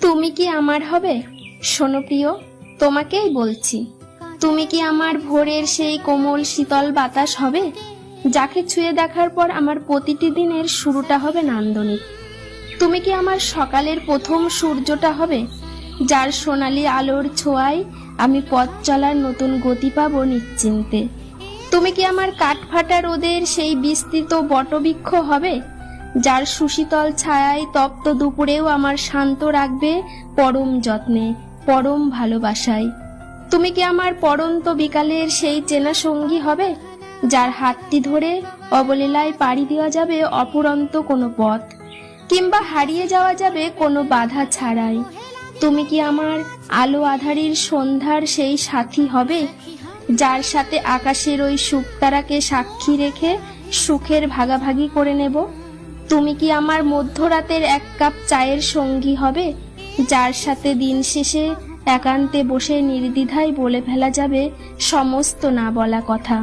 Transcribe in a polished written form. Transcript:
তুমি কি আমার হবে? শোনো প্রিয়, তোমাকেই বলছি। তুমি কি আমার ভোরের সেই কোমল শীতল বাতাস হবে, যাকে ছুঁয়ে দেখার পর আমার প্রতিটি দিনের শুরুটা হবে নান্দনিক? তুমি কি আমার সকালের প্রথম সূর্যটা হবে, যার সোনালী আলোর ছোঁয়ায় আমি পথ চলার নতুন গতি পাবো নিশ্চিন্তে? তুমি কি আমার কাঠফাটা রোদের সেই বিস্তৃত বটবৃক্ষ হবে, যার সুশীতল ছায়ায় তপ্ত দুপুরেও আমার শান্ত রাখবে পরম যত্নে, পরম ভালোবাসায়? তুমি কি আমার পড়ন্ত বিকালের সেই চেনা সঙ্গী হবে, যার হাতটি ধরে অবলীলায় পাড়ি দেওয়া যাবে অপুরন্ত কোনো পথ, কিংবা হারিয়ে যাওয়া যাবে কোনো বাধা ছাড়াই? তুমি কি আমার আলো আঁধারির সন্ধ্যার সেই সাথী হবে, যার সাথে আকাশের ওই শুকতারাকে সাক্ষী রেখে সুখের ভাগাভাগি করে নেব? তুমি কি আমার মধ্যরাতের এক কাপ চায়ের সঙ্গী হবে, যার সাথে দিন শেষে একান্তে বসে নির্দ্বিধায় বলে ফেলা যাবে সমস্ত না বলা কথা?